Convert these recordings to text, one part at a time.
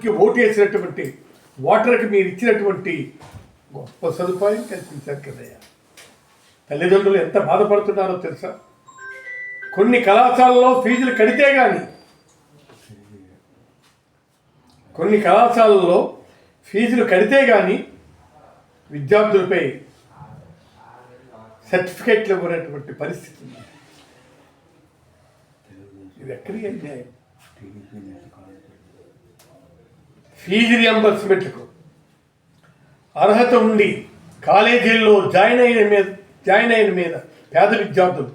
ఓటుకి ఓటు వేసినటువంటి ఓటర్కి మీరు ఇచ్చినటువంటి గొప్ప సదుపాయం కల్పించారు కదయ్యా. తల్లిదండ్రులు ఎంత బాధపడుతున్నారో తెలుసా? కొన్ని కళాశాలలో ఫీజులు కడితే కానీ విద్యార్థులపై సర్టిఫికేట్లు ఇవ్వనటువంటి పరిస్థితి ఉంది. ఇది ఎక్కడికి అన్యాయం? ఫీజు రియంబర్స్మెంట్కు అర్హత ఉండి కాలేజీల్లో జాయిన్ అయిన మీద పేద విద్యార్థులు,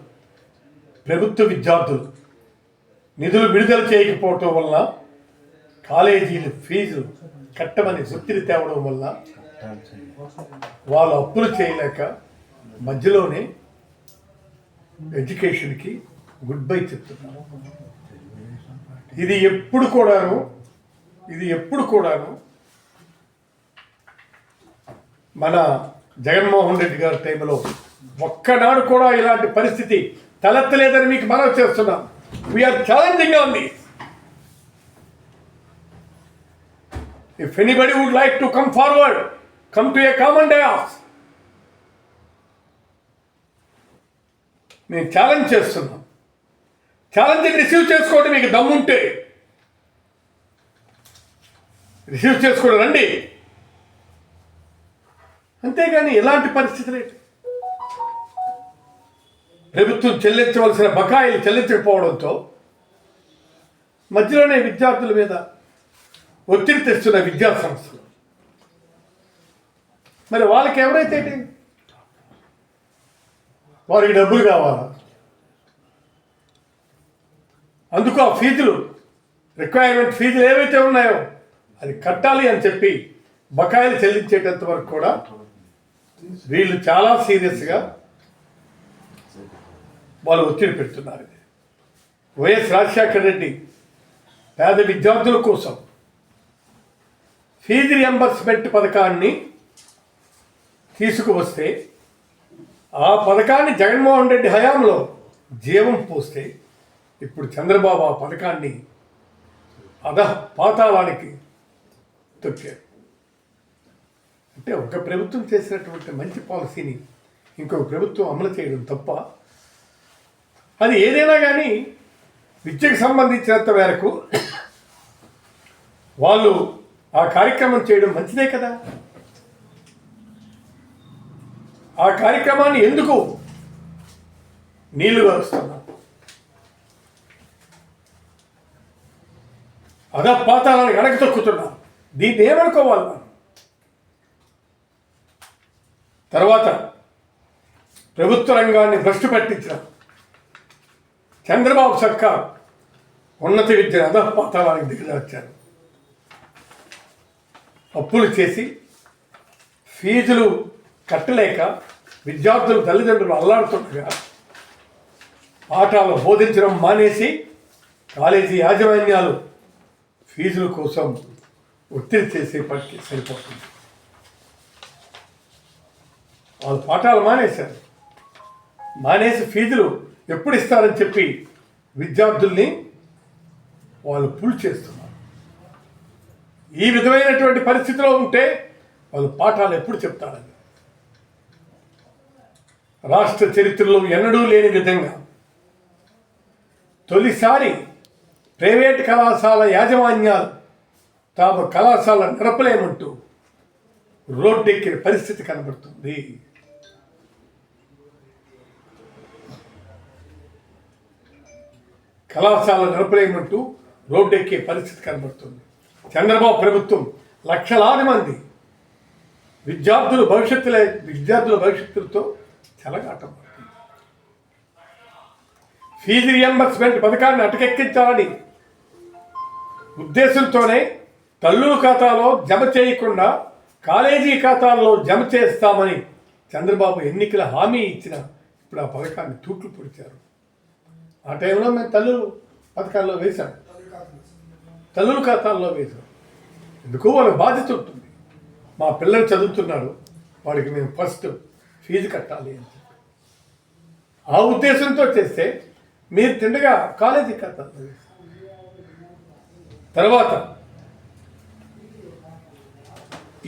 ప్రభుత్వ విద్యార్థులు నిధులు విడుదల చేయకపోవటం వల్ల కాలేజీలు ఫీజు కట్టమని ఒత్తిడి తేవడం వల్ల వాళ్ళు అప్పులు చేయలేక మధ్యలోనే ఎడ్యుకేషన్కి గుడ్ బై చెప్తున్నారు. ఇది ఎప్పుడు కూడాను మన జగన్మోహన్ రెడ్డి గారి టైంలో ఒక్కనాడు కూడా ఇలాంటి పరిస్థితి తలెత్తలేదని మీకు మనవి చేస్తున్నాం. We're challenging on this. If anybody would like to come forward, come to a common dais. నేను ఛాలెంజ్ చేస్తున్నాం. ఛాలెంజ్ రిసీవ్ చేసుకోండి. మీకు దమ్ముంటే రిసీవ్ చేసుకోండి, రండి. అంతేగాని ఎలాంటి పరిస్థితి లేదు. ప్రభుత్వం చెల్లించవలసిన బకాయిలు చెల్లించకపోవడంతో మధ్యలోనే విద్యార్థుల మీద ఒత్తిడి తెస్తున్న విద్యా సంస్థలు. మరి వాళ్ళకి ఎవరైతే వారికి డబ్బులు కావాలా? అందుకు ఆ ఫీజులు, రిక్వైర్మెంట్ ఫీజులు ఏవైతే ఉన్నాయో అది కట్టాలి అని చెప్పి బకాయిలు చెల్లించేటంత వరకు కూడా వీళ్ళు చాలా సీరియస్గా వాళ్ళు ఒత్తిడి పెడుతున్నారు. వైఎస్ రాజశేఖర రెడ్డి పేద విద్యార్థుల కోసం ఫీజు రియంబర్స్మెంట్ పథకాన్ని తీసుకువస్తే ఆ పథకాన్ని జగన్మోహన్ రెడ్డి హయాంలో జీవం పోస్తే ఇప్పుడు చంద్రబాబు ఆ పథకాన్ని పాతాళానికి తొక్కారు. అంటే ఒక ప్రభుత్వం చేసినటువంటి మంచి పాలసీని ఇంకొక ప్రభుత్వం అమలు చేయడం తప్ప. అది ఏదైనా కానీ విద్యకు సంబంధించినంత మేరకు వాళ్ళు ఆ కార్యక్రమం చేయడం మంచిదే కదా. ఆ కార్యక్రమాన్ని ఎందుకు నీళ్లు గారుస్తున్నారు? పాతాళాన్ని గడక తొక్కుతున్నారు. దీన్ని ఏమనుకోవాలి మనం? తర్వాత ప్రభుత్వ రంగాన్ని భ్రష్టు పట్టించిన చంద్రబాబు సర్కార్ ఉన్నత విద్యను పాతాళానికి దిగజార్చారు. అప్పులు చేసి ఫీజులు కట్టలేక విద్యార్థులు తల్లిదండ్రులు అల్లాడుతుండగా పాఠాలు బోధించడం మానేసి కాలేజీ యాజమాన్యాలు ఫీజుల కోసం ఒత్తిడి చేసేపటికి సరిపోతుంది. వాళ్ళు పాఠాలు మానేసి ఫీజులు ఎప్పుడు ఇస్తారని చెప్పి విద్యార్థుల్ని వాళ్ళు పుల్ చేస్తున్నారు. ఈ విధమైనటువంటి పరిస్థితిలో ఉంటే వాళ్ళు పాఠాలు ఎప్పుడు చెప్తారని రాష్ట్ర చరిత్రలో ఎన్నడూ లేని విధంగా తొలిసారి ప్రైవేట్ కళాశాల యాజమాన్యాలు తాము కళాశాల నడపలేమంటూ రోడ్డెక్కిన పరిస్థితి కనబడుతుంది. కళాశాల నడపలేమంటూ రోడ్డెక్కే పరిస్థితి కనబడుతుంది. చంద్రబాబు ప్రభుత్వం లక్షలాది మంది విద్యార్థుల భవిష్యత్తులతో చెలగాటం పడుతుంది. ఫీజు రియంబర్స్మెంట్ పథకాన్ని అటకెక్కించాలని ఉద్దేశంతోనే తల్లుల ఖాతాలో జమ చేయకుండా కాలేజీ ఖాతాల్లో జమ చేస్తామని చంద్రబాబు ఎన్నికల హామీ ఇచ్చిన ఇప్పుడు ఆ పథకాన్ని తూట్లు పొడిచారు. ఆ టైంలో మేము తల్లుల పథకాల్లో వేశాం, తల్లుల ఖాతాల్లో వేశాం. ఎందుకు వాళ్ళకి బాధ్యత ఉంటుంది. మా పిల్లలు చదువుతున్నాడు, వాడికి మేము ఫస్ట్ ఫీజు కట్టాలి అని చెప్పి ఆ ఉద్దేశంతో చేస్తే మీరు తిండగా కాలేజీ ఖాతాల్లో వేశారు. తర్వాత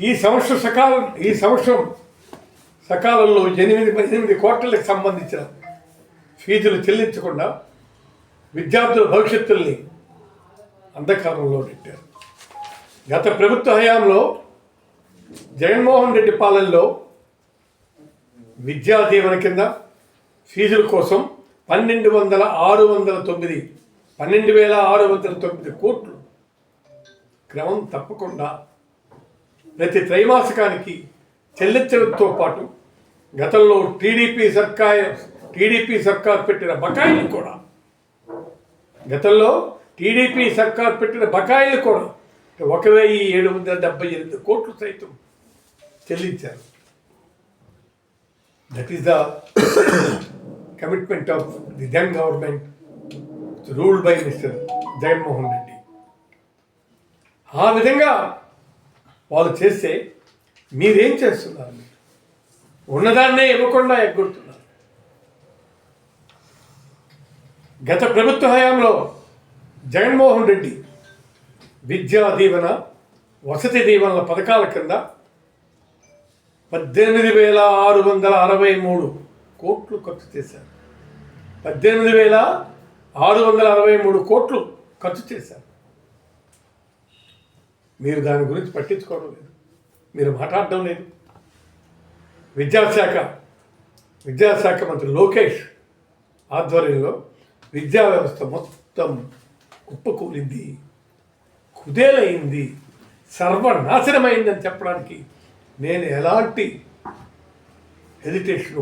ఈ సంవత్సరం సకాలంలో 8 కోట్లకు సంబంధించిన ఫీజులు చెల్లించకుండా విద్యార్థుల భవిష్యత్తుల్ని అంధకారంలో నెట్టారు. గత ప్రభుత్వ హయాంలో జగన్మోహన్ రెడ్డి పాలనలో విద్యా దీవెన కింద ఫీజుల కోసం 12,609 కోట్లు క్రమం తప్పకుండా ప్రతి త్రైమాసికానికి చెల్లించడంతో పాటు గతంలో టీడీపీ సర్కార్ పెట్టిన బకాయిలు కూడా 1,778 కోట్లు సైతం చెల్లించారు. That is the commitment of the then government ruled by mister Jaganmohan Reddy. ఆ విధంగా వాళ్ళు చేస్తే మీరేం చేస్తున్నారు? మీరు ఉన్నదాన్నే ఇవ్వకుండా ఎగ్గొడుతున్నారు. గత ప్రభుత్వ హయాంలో జగన్మోహన్ రెడ్డి విద్యా దీవెన, వసతి దీవెనల పథకాల కింద 18,663 కోట్లు ఖర్చు చేశారు. 18,663 కోట్లు ఖర్చు చేశారు. మీరు దాని గురించి పట్టించుకోవడం లేదు, మీరు మాట్లాడడం లేదు. విద్యాశాఖ మంత్రి లోకేష్ ఆధ్వర్యంలో విద్యా వ్యవస్థ మొత్తం కుప్పకూలింది, కుదేలైంది, సర్వనాశనమైందని చెప్పడానికి నేను ఎలాంటి హెజిటేషన్